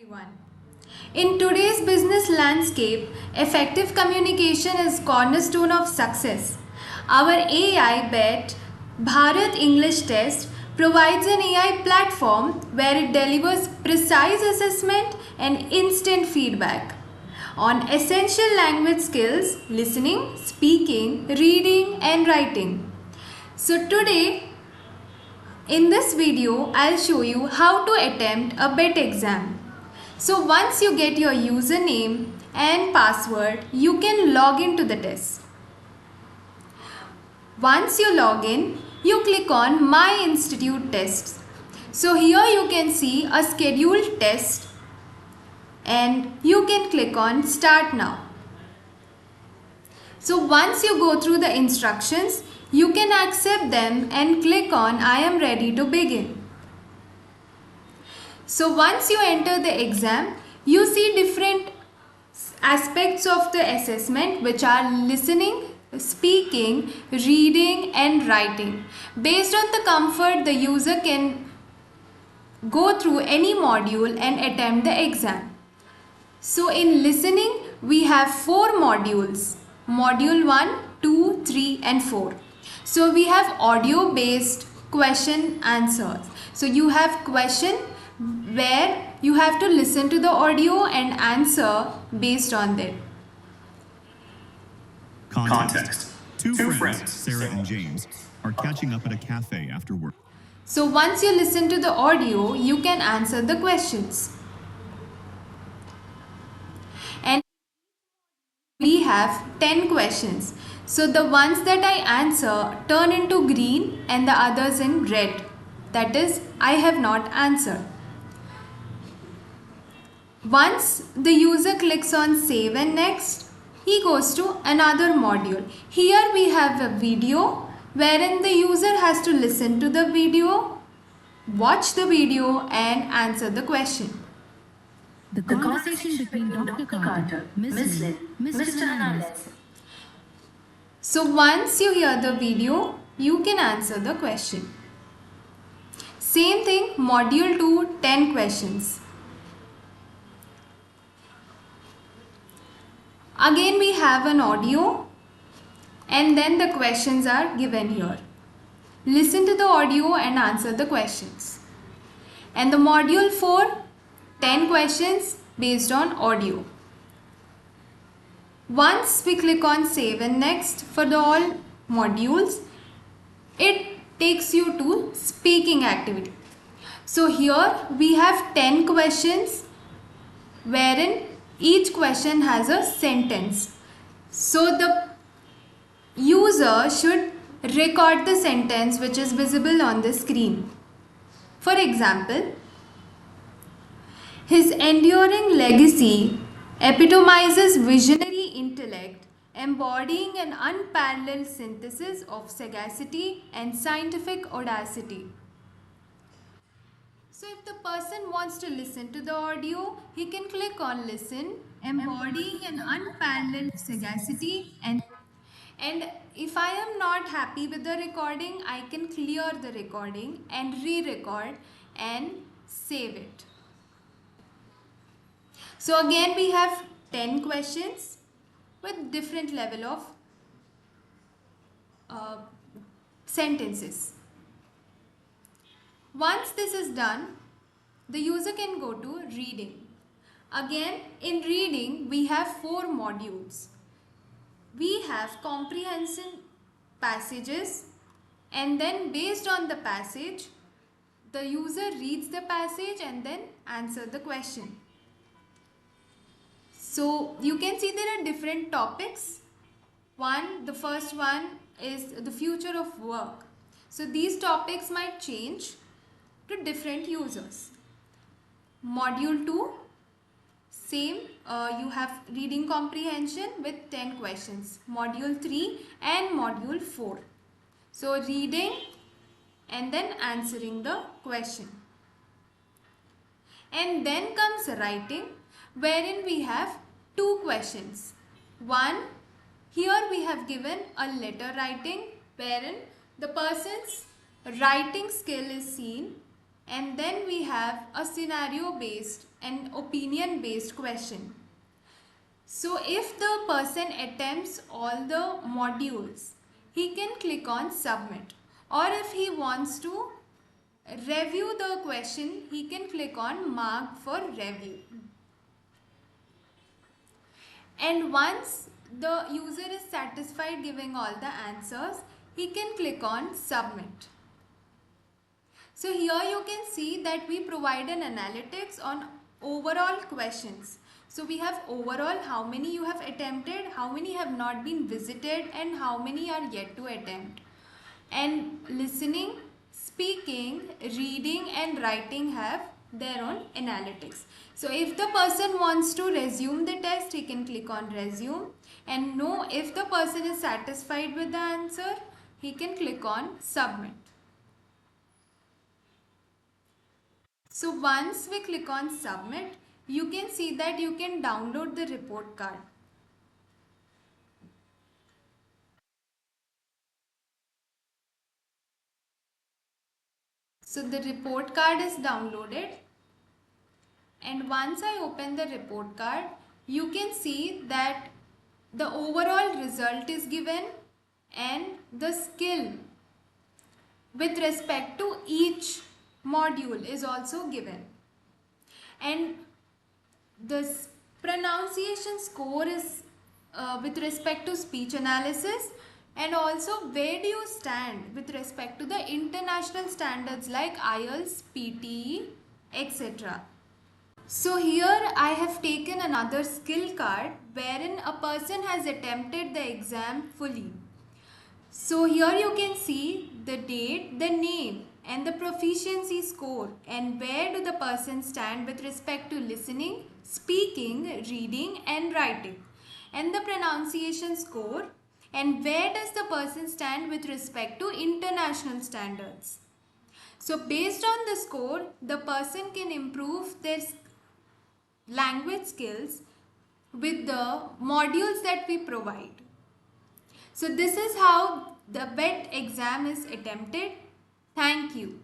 Everyone. In today's business landscape, effective communication is cornerstone of success. Our AI bet Bharat English Test provides an AI platform where it delivers precise assessment and instant feedback on essential language skills, listening, speaking, reading and writing. So today in this video, I'll show you how to attempt a BET exam. So once you get your username and password, you can log into the test. Once you log in, you click on My Institute Tests. So here you can see a scheduled test and you can click on Start Now. So once you go through the instructions, you can accept them and click on I am ready to begin. So once you enter the exam, you see different aspects of the assessment which are listening, speaking, reading and writing. Based on the comfort, the user can go through any module and attempt the exam. So in listening, we have 4 modules. Module 1, 2, 3 and 4. So we have audio based question answers. So you have question where you have to listen to the audio and answer based on that. Context. Two friends, Sarah and James, are catching up at a cafe after work. So once you listen to the audio, you can answer the questions. And we have 10 questions. So the ones that I answer turn into green and the others in red. That is, I have not answered. Once the user clicks on save and next, he goes to another module. Here we have a video wherein the user has to listen to the video, watch the video and answer the question. The conversation between Dr. Carter, Miss Lynn, Mr. Analyst. So once you hear the video, you can answer the question. Same thing, module 2, 10 questions. Again we have an audio and then the questions are given here. Listen to the audio and answer the questions. And the module 4, 10 questions based on audio. Once we click on save and next for the all modules, it takes you to speaking activity. So here we have 10 questions wherein each question has a sentence. So the user should record the sentence which is visible on the screen. For example, his enduring legacy epitomizes visionary intellect, embodying an unparalleled synthesis of sagacity and scientific audacity. So if the person wants to listen to the audio, he can click on listen, embodying an unparalleled sagacity and if I am not happy with the recording, I can clear the recording and re-record and save it. So again we have 10 questions with different level of sentences. Once this is done, the user can go to reading. Again, in reading, we have 4 modules. We have comprehension passages and then based on the passage, the user reads the passage and then answer the question. So you can see there are different topics. The first one is the future of work. So these topics might change to different users. Module 2, same, you have reading comprehension with 10 questions. Module 3 and module 4. So reading and then answering the question. And then comes writing, wherein we have 2 questions. One, here we have given a letter writing wherein the person's writing skill is seen and then we have a scenario based and opinion based question. So if the person attempts all the modules, he can click on submit, or if he wants to review the question, he can click on mark for review. And once the user is satisfied giving all the answers, he can click on submit. So here you can see that we provide an analytics on overall questions. So we have overall how many you have attempted, how many have not been visited, and how many are yet to attempt. And listening, speaking, reading and writing have their own analytics. So if the person wants to resume the test, he can click on resume, and know if the person is satisfied with the answer, he can click on submit. So once we click on submit, you can see that you can download the report card. So the report card is downloaded, and once I open the report card, you can see that the overall result is given and the skill with respect to each module is also given. And the pronunciation score is with respect to speech analysis, and also where do you stand with respect to the international standards like IELTS, PTE, etc. So here I have taken another skill card wherein a person has attempted the exam fully. So here you can see the date, the name and the proficiency score, and where do the person stand with respect to listening, speaking, reading and writing, and the pronunciation score, and where does the person stand with respect to international standards. So based on the score, the person can improve their language skills with the modules that we provide. So this is how the WET exam is attempted. Thank you.